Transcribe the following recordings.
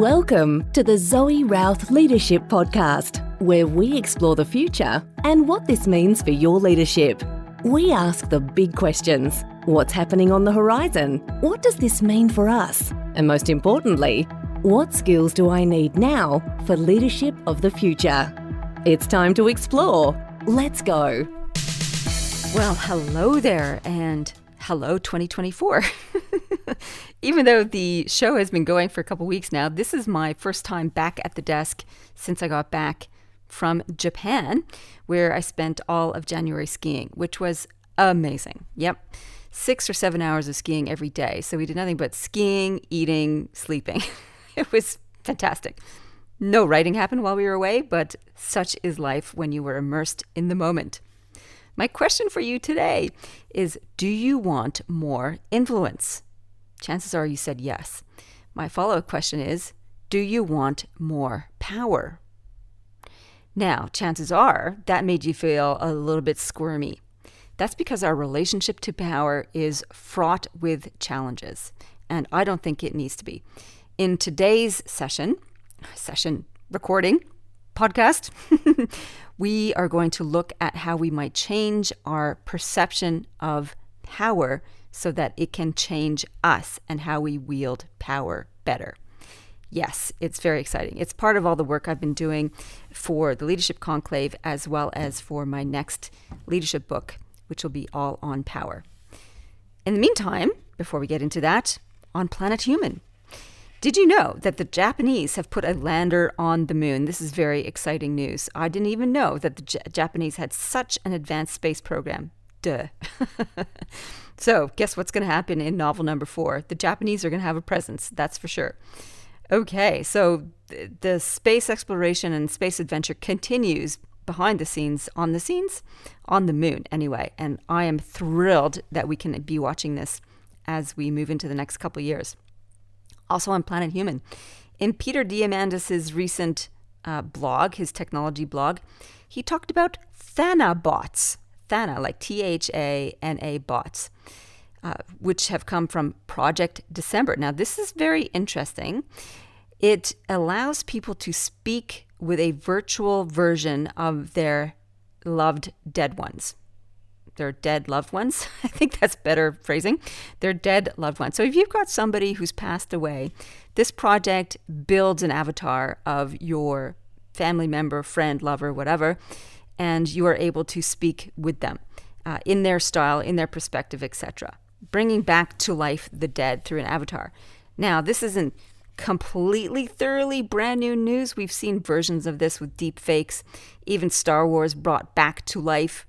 Welcome to the Zoe Routh Leadership Podcast, where we explore the future and what this means for your leadership. We ask the big questions. What's happening on the horizon? What does this mean for us? And most importantly, what skills do I need now for leadership of the future? It's time to explore. Let's go. Well, hello there, and hello 2024. Even though the show has been going for a couple weeks now, this is my first time back at the desk since I got back from Japan, where I spent all of January skiing, which was amazing. Yep. 6 or 7 hours of skiing every day. So we did nothing but skiing, eating, sleeping. It was fantastic. No writing happened while we were away, but such is life when you were immersed in the moment. My question for you today is, do you want more influence? Chances are you said yes. My follow-up question is, do you want more power? Now, chances are that made you feel a little bit squirmy. That's because our relationship to power is fraught with challenges, and I don't think it needs to be. In today's session recording, podcast, we are going to look at how we might change our perception of power so that it can change us and how we wield power better. Yes, it's very exciting. It's part of all the work I've been doing for the Leadership Conclave as well as for my next leadership book, which will be all on power. In the meantime, before we get into that, on Planet Human. Did you know that the Japanese have put a lander on the moon? This is very exciting news. I didn't even know that the Japanese had such an advanced space program. Duh. So guess what's going to happen in novel number 4? The Japanese are going to have a presence, that's for sure. Okay, so the space exploration and space adventure continues behind the scenes, on the moon anyway. And I am thrilled that we can be watching this as we move into the next couple of years. Also on Planet Human. In Peter Diamandis' recent blog, his technology blog, he talked about Thanabots. Thana, like Thana bots, which have come from Project December. Now, this is very interesting. It allows people to speak with a virtual version of their loved dead ones. Their dead loved ones. I think that's better phrasing. Their dead loved ones. So if you've got somebody who's passed away, this project builds an avatar of your family member, friend, lover, whatever, and you are able to speak with them in their style, in their perspective, etc. Bringing back to life the dead through an avatar. Now, this isn't completely, thoroughly brand new news. We've seen versions of this with deep fakes. Even Star Wars brought back to life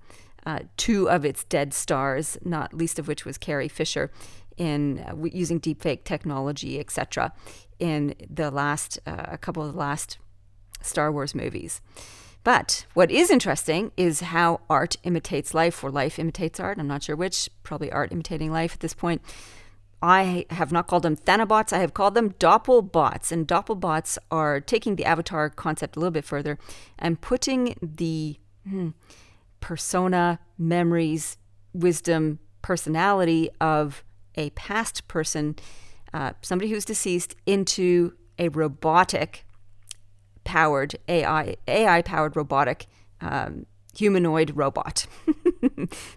2 of its dead stars, not least of which was Carrie Fisher, in using deepfake technology, etc. in the last a couple of the last Star Wars movies. But what is interesting is how art imitates life, or life imitates art. I'm not sure which, probably art imitating life at this point. I have not called them Thanabots, I have called them Doppelbots. And Doppelbots are taking the avatar concept a little bit further and putting the persona, memories, wisdom, personality of a past person, somebody who's deceased, into a robotic powered AI-powered robotic humanoid robot.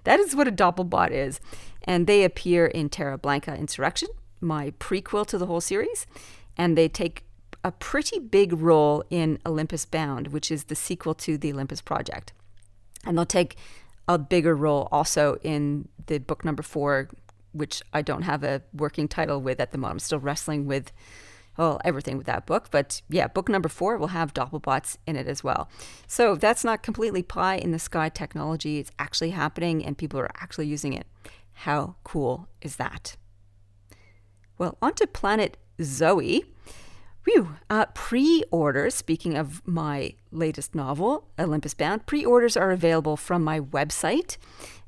That is what a Doppelbot is. And they appear in Terra Blanca Insurrection, my prequel to the whole series. And they take a pretty big role in Olympus Bound, which is the sequel to the Olympus Project. And they'll take a bigger role also in the book number 4, which I don't have a working title with at the moment. I'm still wrestling with everything with that book. But yeah, book number 4 will have Doppelbots in it as well. So that's not completely pie in the sky technology. It's actually happening and people are actually using it. How cool is that? Well, on to Planet Zoe. Pre-orders, speaking of my latest novel, Olympus Bound, pre-orders are available from my website,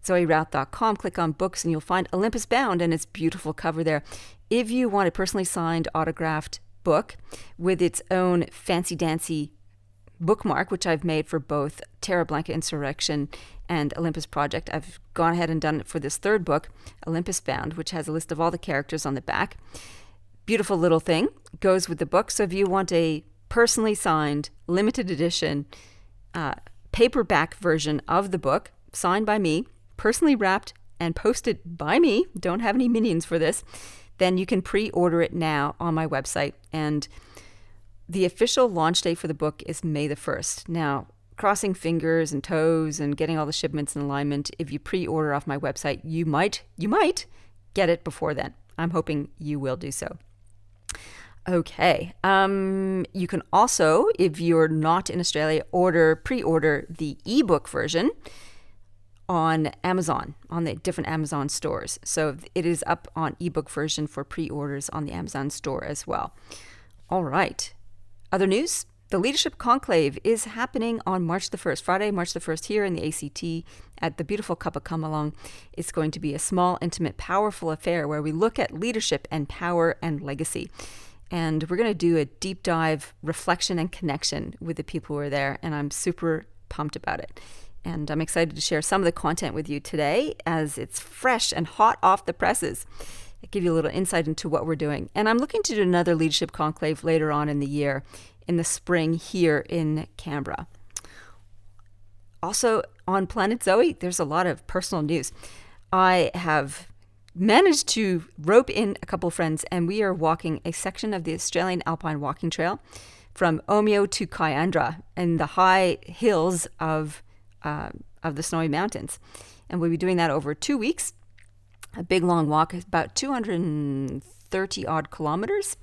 zoerouth.com. Click on books and you'll find Olympus Bound and its beautiful cover there. If you want a personally signed, autographed book with its own fancy-dancy bookmark, which I've made for both Terra Blanca Insurrection and Olympus Project, I've gone ahead and done it for this 3rd book, Olympus Bound, which has a list of all the characters on the back. beautiful little thing goes with the book. So if you want a personally signed, limited edition, paperback version of the book, signed by me, personally wrapped and posted by me, don't have any minions for this, then you can pre-order it now on my website. And the official launch date for the book is May the 1st. Now, crossing fingers and toes and getting all the shipments in alignment, if you pre-order off my website, you might get it before then. I'm hoping you will do so. Okay. You can also, if you're not in Australia, pre-order the ebook version on Amazon, on the different Amazon stores. So it is up on ebook version for pre-orders on the Amazon store as well. All right. Other news? The Leadership Conclave is happening on March the 1st, Friday, March the 1st, here in the ACT at the beautiful Cup of Come Along. It's going to be a small, intimate, powerful affair where we look at leadership and power and legacy. And we're going to do a deep dive reflection and connection with the people who are there. And I'm super pumped about it. And I'm excited to share some of the content with you today as it's fresh and hot off the presses. I'll give you a little insight into what we're doing. And I'm looking to do another Leadership Conclave later on in the year, in the spring here in Canberra. Also on Planet Zoe, there's a lot of personal news. I have managed to rope in a couple of friends, and we are walking a section of the Australian Alpine Walking Trail from Omeo to Kyandra in the high hills of the Snowy Mountains. And we'll be doing that over 2 weeks. A big long walk, about 230 odd kilometers,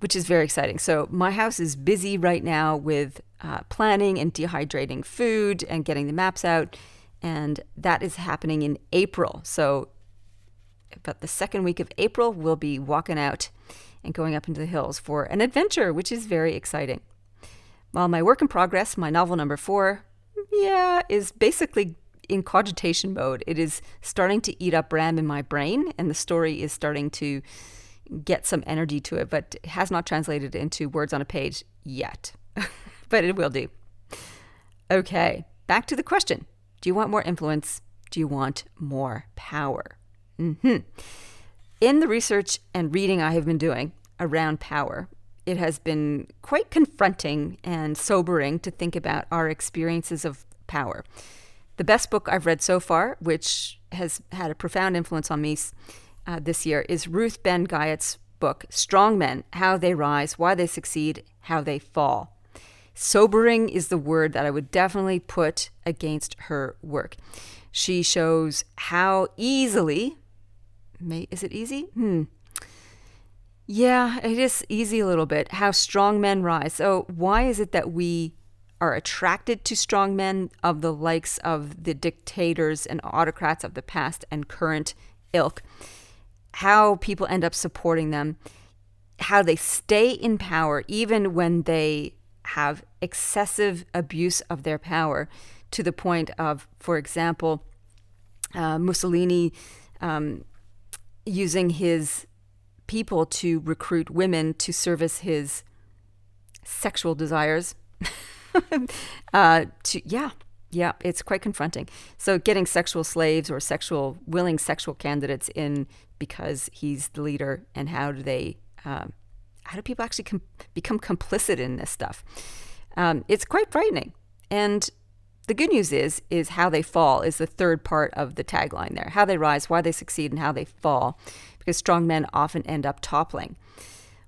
which is very exciting. So my house is busy right now with planning and dehydrating food and getting the maps out. And that is happening in April. So about the second week of April, we'll be walking out and going up into the hills for an adventure, which is very exciting. While my work in progress, my novel number 4, is basically in cogitation mode. It is starting to eat up RAM in my brain, and the story is starting to get some energy to it, but it has not translated into words on a page yet. But it will do. Okay, back to the question. Do you want more influence? Do you want more power? In the research and reading I have been doing around power, it has been quite confronting and sobering to think about our experiences of power. The best book I've read so far, which has had a profound influence on me this year, is Ruth Ben Guyot's book, Strong Men, How They Rise, Why They Succeed, How They Fall. Sobering is the word that I would definitely put against her work. She shows how easily, is it easy? Yeah, it is easy a little bit, how strong men rise. So why is it that we are attracted to strong men of the likes of the dictators and autocrats of the past and current ilk? How people end up supporting them, how they stay in power even when they have excessive abuse of their power, to the point of, for example, Mussolini using his people to recruit women to service his sexual desires. It's quite confronting. So getting sexual slaves or willing sexual candidates in because he's the leader, and how do people actually become complicit in this stuff? It's quite frightening. And the good news is how they fall is the third part of the tagline there. How they rise, why they succeed, and how they fall, because strong men often end up toppling,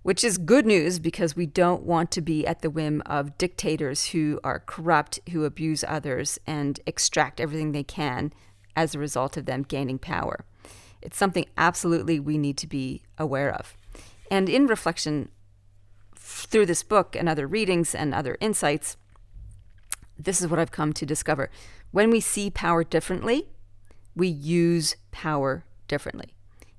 which is good news because we don't want to be at the whim of dictators who are corrupt, who abuse others, and extract everything they can as a result of them gaining power. It's something absolutely we need to be aware of. And in reflection through this book and other readings and other insights, this is what I've come to discover. When we see power differently, we use power differently.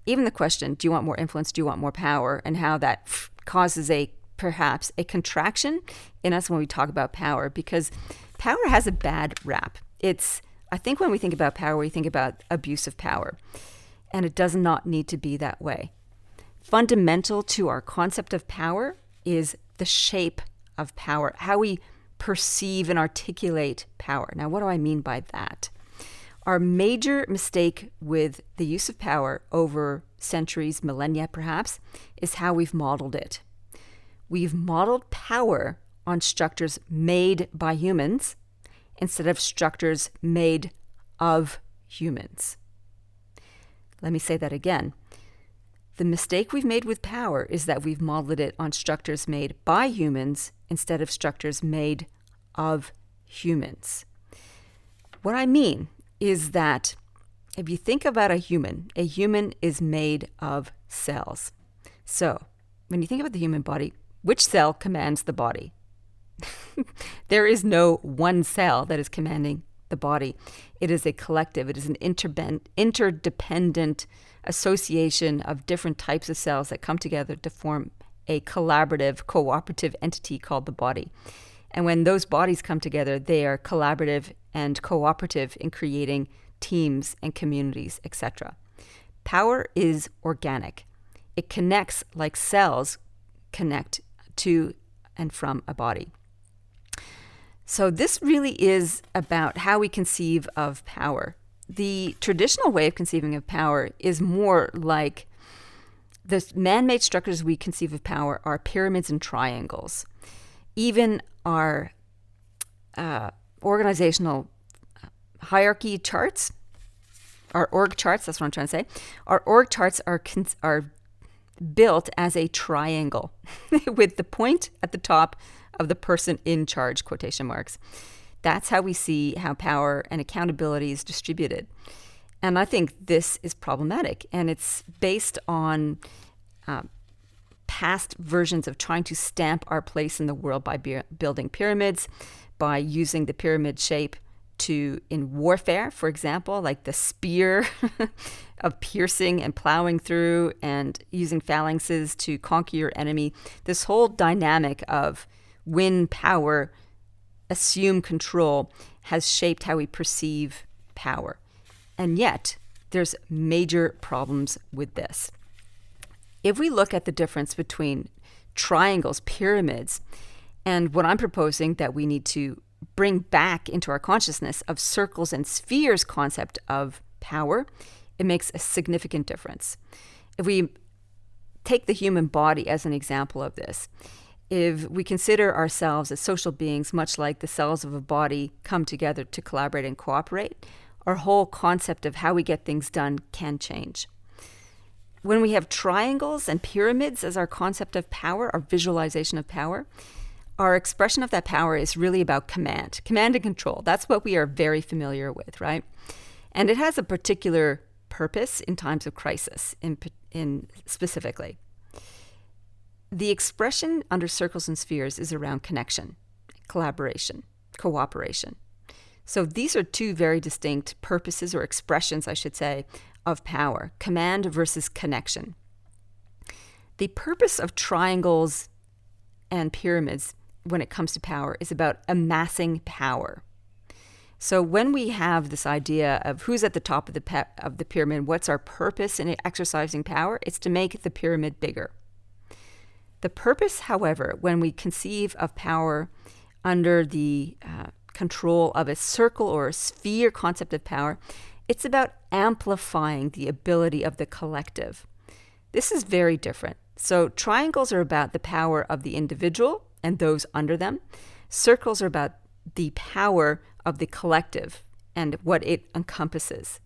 Even the question, do you want more influence, do you want more power, and how that causes perhaps a contraction in us when we talk about power, because power has a bad rap. I think when we think about power, we think about abuse of power, and it does not need to be that way. Fundamental to our concept of power is the shape of power, how we perceive and articulate power. Now, what do I mean by that? Our major mistake with the use of power over centuries, millennia perhaps, is how we've modeled it. We've modeled power on structures made by humans instead of structures made of humans. Let me say that again. The mistake we've made with power is that we've modeled it on structures made by humans instead of structures made of humans. What I mean is that if you think about a human is made of cells. So when you think about the human body, which cell commands the body? There is no one cell that is commanding the body. It is a collective. It is an interdependent association of different types of cells that come together to form a collaborative, cooperative entity called the body. And when those bodies come together, they are collaborative and cooperative in creating teams and communities, etc. Power is organic. It connects like cells connect to and from a body. So this really is about how we conceive of power. The traditional way of conceiving of power is more like the man-made structures we conceive of power are pyramids and triangles. Even our organizational hierarchy charts, our org charts, that's what I'm trying to say. Our org charts are built as a triangle with the point at the top of the person in charge, quotation marks. That's how we see how power and accountability is distributed. And I think this is problematic. And it's based on past versions of trying to stamp our place in the world by building pyramids, by using the pyramid shape in warfare, for example, like the spear of piercing and plowing through and using phalanxes to conquer your enemy. This whole dynamic of win power, assume control has shaped how we perceive power. And yet, there's major problems with this. If we look at the difference between triangles, pyramids, and what I'm proposing that we need to bring back into our consciousness of circles and spheres concept of power, it makes a significant difference. If we take the human body as an example of this, if we consider ourselves as social beings, much like the cells of a body come together to collaborate and cooperate, our whole concept of how we get things done can change. When we have triangles and pyramids as our concept of power, our visualization of power, our expression of that power is really about command and control. That's what we are very familiar with, right? And it has a particular purpose in times of crisis, in specifically. The expression under circles and spheres is around connection, collaboration, cooperation. So these are two very distinct purposes or expressions, I should say, of power, command versus connection. The purpose of triangles and pyramids when it comes to power is about amassing power. So when we have this idea of who's at the top of the pyramid, what's our purpose in exercising power, it's to make the pyramid bigger. The purpose, however, when we conceive of power under the control of a circle or a sphere concept of power, it's about amplifying the ability of the collective. This is very different. So triangles are about the power of the individual and those under them. Circles are about the power of the collective and what it encompasses.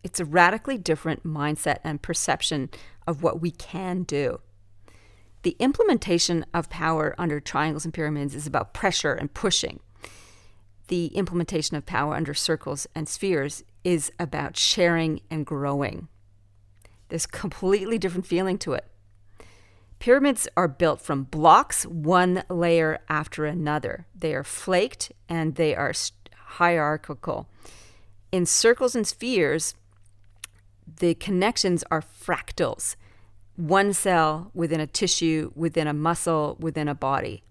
It's a radically different mindset and perception of what we can do. The implementation of power under triangles and pyramids is about pressure and pushing. The implementation of power under circles and spheres is about sharing and growing. There's a completely different feeling to it. Pyramids are built from blocks, one layer after another. They are flaked and they are hierarchical. In circles and spheres, the connections are fractals. One cell within a tissue, within a muscle, within a body.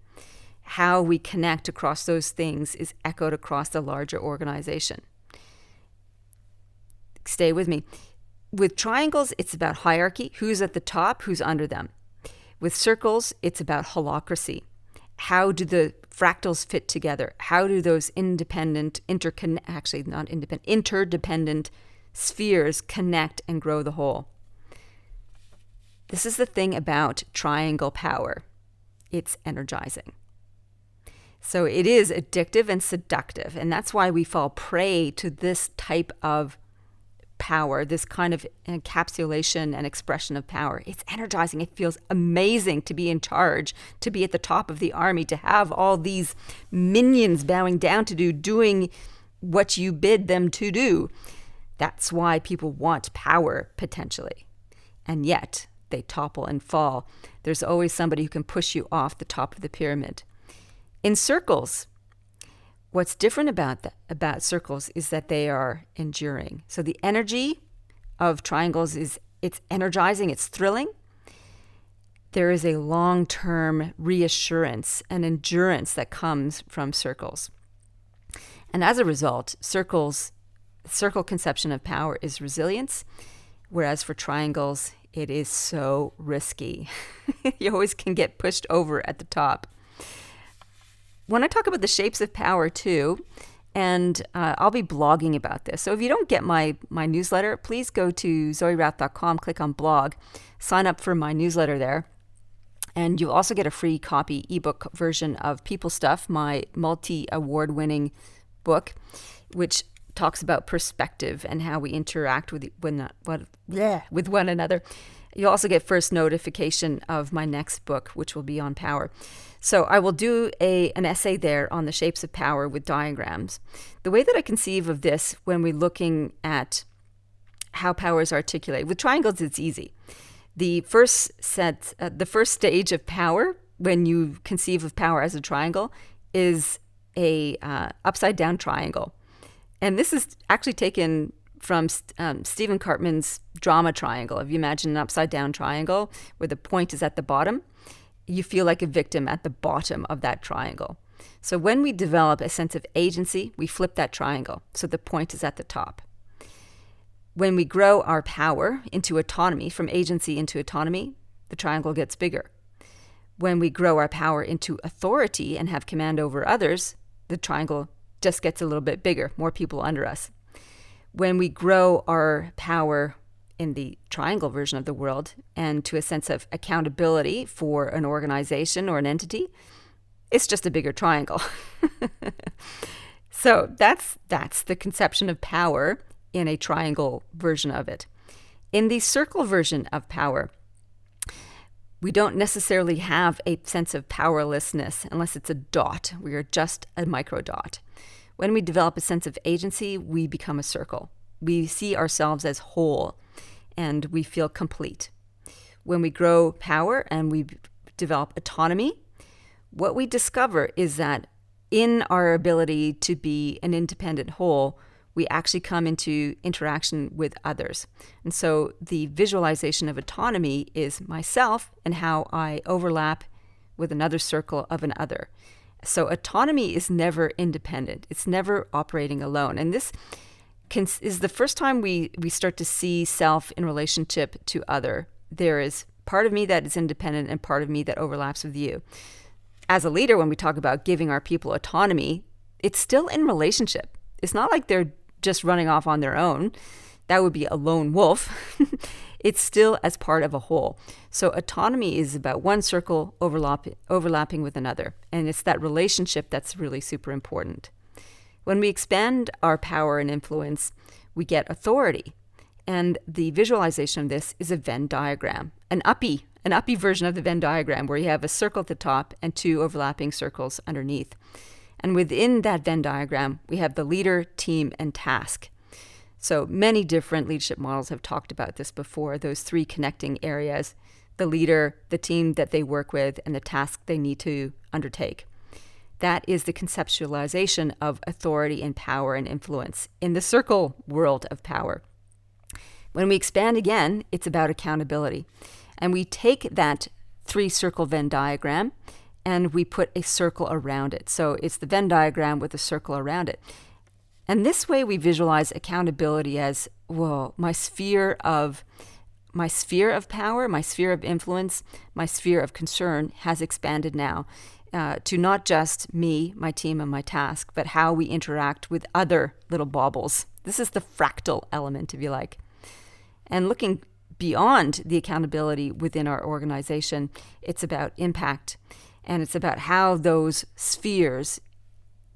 How we connect across those things is echoed across the larger organization. Stay with me. With triangles, it's about hierarchy, who's at the top, who's under them. With circles, it's about holacracy. How do the fractals fit together? How do those interdependent spheres connect and grow the whole? This is the thing about triangle power. It's energizing. So it is addictive and seductive, and that's why we fall prey to this type of power, this kind of encapsulation and expression of power. It's energizing. It feels amazing to be in charge, to be at the top of the army, to have all these minions bowing down to doing what you bid them to do. That's why people want power, potentially. And yet, they topple and fall. There's always somebody who can push you off the top of the pyramid. In circles, what's different about circles is that they are enduring. So the energy of triangles it's energizing, it's thrilling. There is a long-term reassurance and endurance that comes from circles. And as a result, circle conception of power is resilience, whereas for triangles, it is so risky. You always can get pushed over at the top. When I talk about the shapes of power too, and I'll be blogging about this. So if you don't get my newsletter, please go to zoerouth.com, click on blog, sign up for my newsletter there. And you'll also get a free copy ebook version of People Stuff, my multi-award winning book, which talks about perspective and how we interact with one another. You'll also get first notification of my next book, which will be on power. So I will do an essay there on the shapes of power with diagrams. The way that I conceive of this when we're looking at how power is articulated, with triangles it's easy. The first stage of power, when you conceive of power as a triangle, is a upside down triangle. And this is actually taken from Stephen Cartman's drama triangle. If you imagine an upside down triangle where the point is at the bottom, you feel like a victim at the bottom of that triangle. So when we develop a sense of agency, we flip that triangle, so the point is at the top. When we grow our power into autonomy, from agency into autonomy, the triangle gets bigger. When we grow our power into authority and have command over others, the triangle just gets a little bit bigger, more people under us. When we grow our power in the triangle version of the world and to a sense of accountability for an organization or an entity, it's just a bigger triangle. So that's the conception of power in a triangle version of it. In the circle version of power, we don't necessarily have a sense of powerlessness unless it's a dot. We are just a micro dot. When we develop a sense of agency, we become a circle. We see ourselves as whole, and we feel complete. When we grow power and we develop autonomy, what we discover is that in our ability to be an independent whole, we actually come into interaction with others. And so the visualization of autonomy is myself and how I overlap with another circle of an other. So autonomy is never independent. It's never operating alone. And this is the first time we start to see self in relationship to other. There is part of me that is independent and part of me that overlaps with you. As a leader, when we talk about giving our people autonomy, it's still in relationship. It's not like they're just running off on their own. That would be a lone wolf. It's still as part of a whole. So autonomy is about one circle overlapping with another. And it's that relationship that's really super important. When we expand our power and influence, we get authority. And the visualization of this is a Venn diagram, an uppy version of the Venn diagram where you have a circle at the top and two overlapping circles underneath. And within that Venn diagram, we have the leader, team, and task. So many different leadership models have talked about this before, those three connecting areas: the leader, the team that they work with, and the task they need to undertake. That is the conceptualization of authority and power and influence in the circle world of power. When we expand again, it's about accountability. And we take that three-circle Venn diagram and we put a circle around it. So it's the Venn diagram with a circle around it. And this way we visualize accountability as, whoa, my sphere of my sphere of power, my sphere of influence, my sphere of concern has expanded now to not just me, my team, and my task, but how we interact with other little baubles. This is the fractal element, if you like. And looking beyond the accountability within our organization, it's about impact. And it's about how those spheres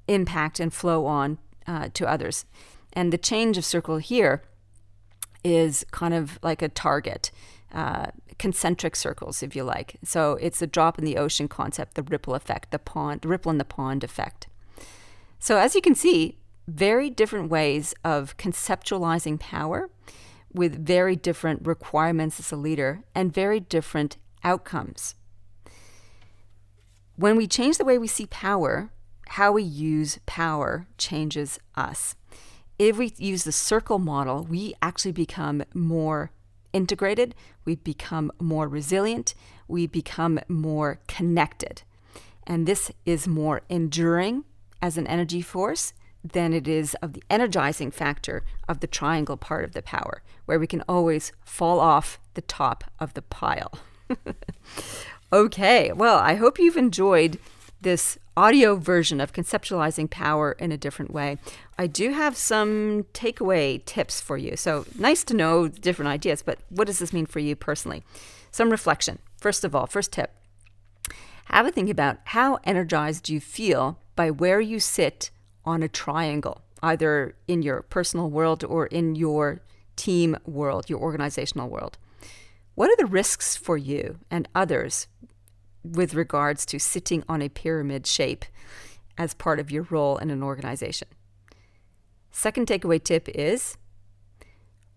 impact and flow on to others. And the change of circle here is kind of like a target, concentric circles, if you like. So it's a drop in the ocean concept, the ripple effect, the ripple in the pond effect. So as you can see, very different ways of conceptualizing power with very different requirements as a leader and very different outcomes. When we change the way we see power, how we use power changes us. If we use the circle model, we actually become more integrated, we become more resilient, we become more connected. And this is more enduring as an energy force than it is of the energizing factor of the triangle part of the power, where we can always fall off the top of the pile. Okay, well, I hope you've enjoyed this audio version of conceptualizing power in a different way. I do have some takeaway tips for you. So nice to know different ideas, but what does this mean for you personally? Some reflection. First of all, first tip, have a think about how energized you feel by where you sit on a triangle, either in your personal world or in your team world, your organizational world. What are the risks for you and others with regards to sitting on a pyramid shape as part of your role in an organization? Second takeaway tip is,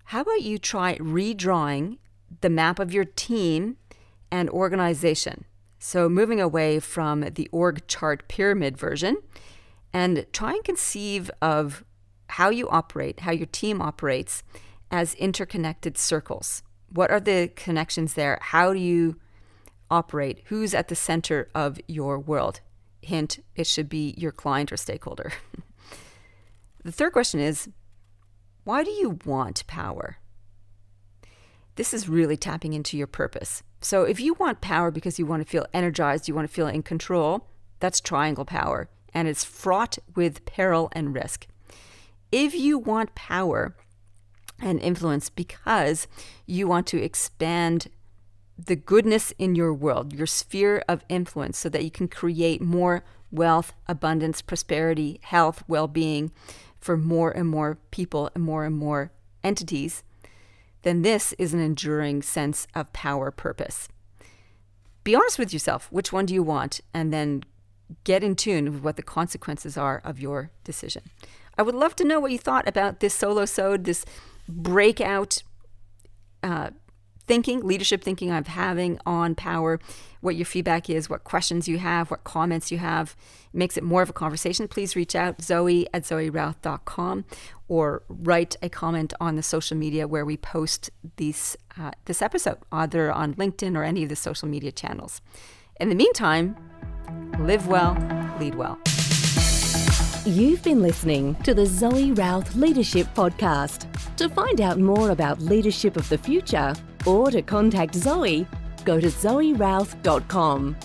how about you try redrawing the map of your team and organization? So moving away from the org chart pyramid version and try and conceive of how you operate, how your team operates as interconnected circles. What are the connections there? How do you operate? Who's at the center of your world? Hint, it should be your client or stakeholder. The third question is, why do you want power? This is really tapping into your purpose. So if you want power because you want to feel energized, you want to feel in control, that's triangle power, and it's fraught with peril and risk. If you want power and influence because you want to expand the goodness in your world, your sphere of influence, so that you can create more wealth, abundance, prosperity, health, well-being for more and more people and more entities, then this is an enduring sense of power purpose. Be honest with yourself. Which one do you want? And then get in tune with what the consequences are of your decision. I would love to know what you thought about this solo-sode, this breakout leadership thinking I'm having on power, what your feedback is, what questions you have, what comments you have. It makes it more of a conversation. Please reach out, zoe@zoerouth.com, or write a comment on the social media where we post this episode, either on LinkedIn or any of the social media channels. In the meantime, live well, lead well. You've been listening to the Zoe Routh Leadership Podcast. To find out more about leadership of the future or to contact Zoe, go to zoerouth.com.